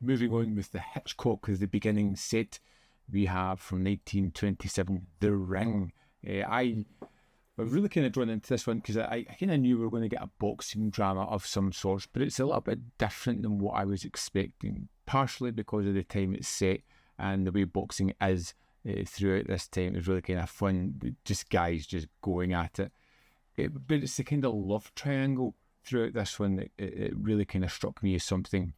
Moving on with the Hitchcock as the beginning set, we have from 1927, The Ring. I was really kind of drawn into this one because I kind of knew we were going to get a boxing drama of some sort, but it's a little bit different than what I was expecting, partially because of the time it's set and the way boxing is throughout this time. It was really kind of fun, just guys just going at it. But it's the kind of love triangle throughout this one that it really kind of struck me as something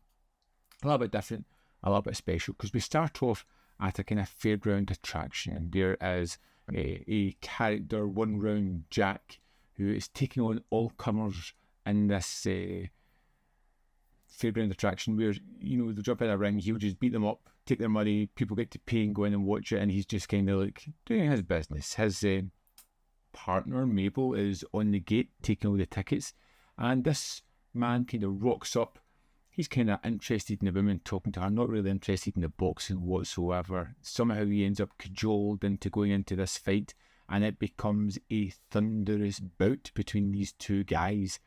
a little bit different, a little bit special, because we start off at a kind of fairground attraction, and there is a character, One Round Jack, who is taking on all comers in this fairground attraction where, they'll jump in a ring, he'll just beat them up, take their money, people get to pay and go in and watch it, and he's just kind of like doing his business. His partner, Mabel, is on the gate taking all the tickets, and this man kind of rocks up. He's kind of interested in the woman, talking to her, not really interested in the boxing whatsoever. Somehow he ends up cajoled into going into this fight, and it becomes a thunderous bout between these two guys.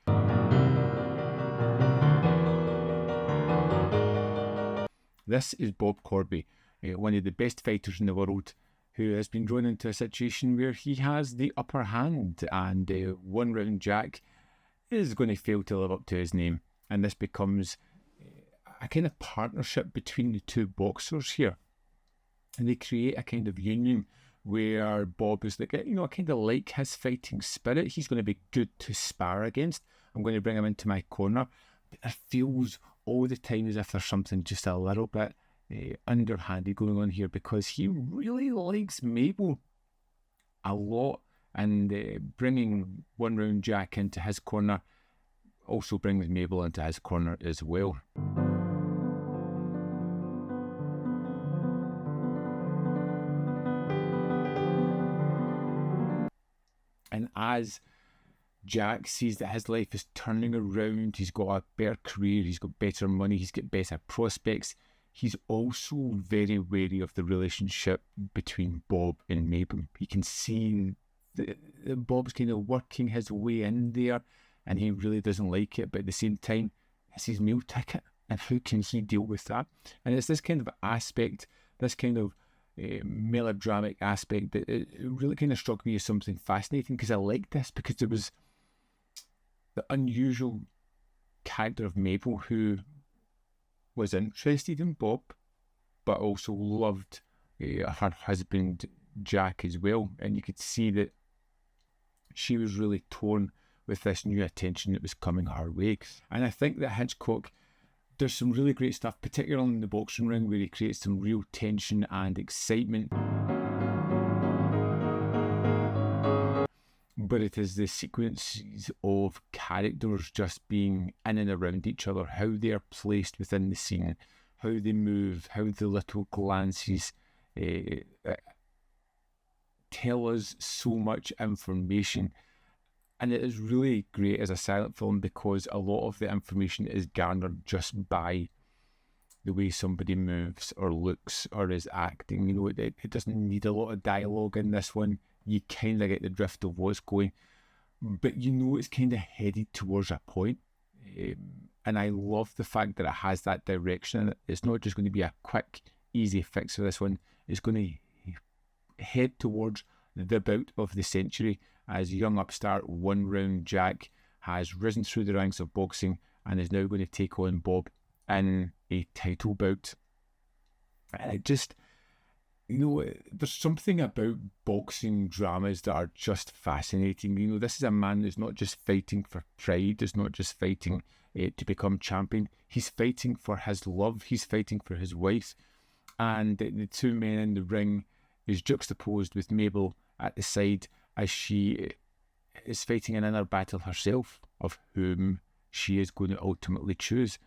This is Bob Corby, one of the best fighters in the world, who has been drawn into a situation where he has the upper hand, and One Round Jack is going to fail to live up to his name, and this becomes a kind of partnership between the two boxers here, and they create a kind of union where Bob is like, I kind of like his fighting spirit. He's going to be good to spar against. I'm going to bring him into my corner, but it feels all the time as if there's something just a little bit underhanded going on here, because he really likes Mabel a lot, and bringing One Round Jack into his corner also brings Mabel into his corner as well. And as Jack sees that his life is turning around, he's got a better career, he's got better money, he's got better prospects, he's also very wary of the relationship between Bob and Mabel. He can see that Bob's kind of working his way in there, and he really doesn't like it, but at the same time, it's his meal ticket, and how can he deal with that? And it's this kind of aspect, this kind of melodramatic aspect that it really kind of struck me as something fascinating, because I liked this because there was the unusual character of Mabel, who was interested in Bob but also loved her husband Jack as well, and you could see that she was really torn with this new attention that was coming her way. And I think that Hitchcock does some really great stuff, particularly in the boxing ring, where he creates some real tension and excitement. But it is the sequences of characters just being in and around each other, how they are placed within the scene, how they move, how the little glances tell us so much information. And it is really great as a silent film because a lot of the information is garnered just by the way somebody moves or looks or is acting. It doesn't need a lot of dialogue in this one. You kind of get the drift of what's going, but it's kind of headed towards a point. And I love the fact that it has that direction in it. It's not just going to be a quick, easy fix for this one. It's going to head towards the bout of the century, as young upstart One Round Jack has risen through the ranks of boxing and is now going to take on Bob in a title bout. And it just, there's something about boxing dramas that are just fascinating. This is a man who's not just fighting for pride, is not just fighting to become champion. He's fighting for his love, he's fighting for his wife, and the two men in the ring is juxtaposed with Mabel at the side as she is fighting an inner battle herself of whom she is going to ultimately choose.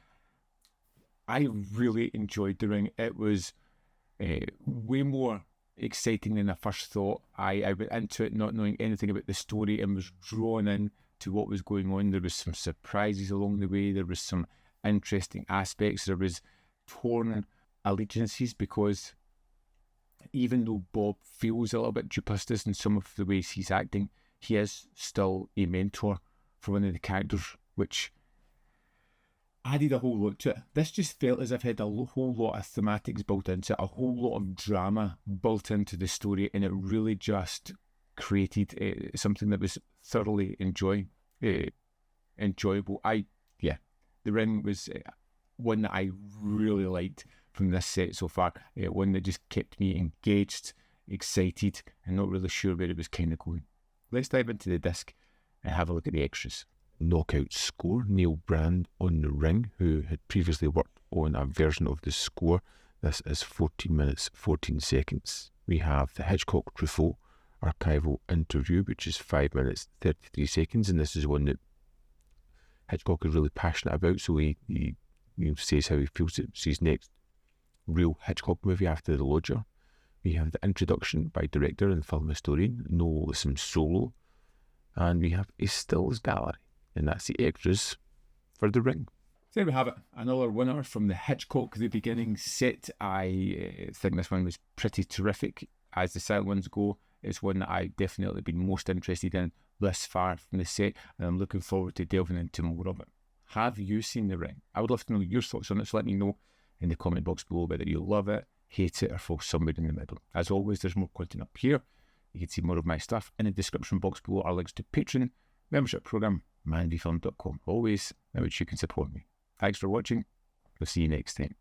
I really enjoyed the ring. It was way more exciting than I first thought. I went into it not knowing anything about the story and was drawn in to what was going on. There was some surprises along the way. There was some interesting aspects. There was torn allegiances, because even though Bob feels a little bit duplicitous in some of the ways he's acting, he is still a mentor for one of the characters, which added a whole lot to it. This just felt as if it had a whole lot of thematics built into it, a whole lot of drama built into the story, and it really just created something that was thoroughly enjoyable. The Ring was one that I really liked from this set so far. One that just kept me engaged, excited, and not really sure where it was kind of going. Let's dive into the disc and have a look at the extras. Knockout score, Neil Brand on The Ring, who had previously worked on a version of the score. This is 14 minutes, 14 seconds. We have the Hitchcock Truffaut archival interview, which is 5 minutes, 33 seconds, and this is one that Hitchcock is really passionate about, so he says how he feels it's his next real Hitchcock movie after The Lodger. We have the introduction by director and film historian Noel Solo, and we have a stills gallery. And that's the extras for The Ring. So there we have it. Another winner from the Hitchcock The Beginning set. I think this one was pretty terrific. As the silent ones go, it's one that I've definitely been most interested in this far from the set, and I'm looking forward to delving into more of it. Have you seen The Ring? I would love to know your thoughts on it, so let me know in the comment box below whether you love it, hate it, or fall somewhere in the middle. As always, there's more content up here. You can see more of my stuff. In the description box below are links to Patreon, membership program, manvfilm.com. Always in which you can support me. Thanks for watching. We'll see you next time.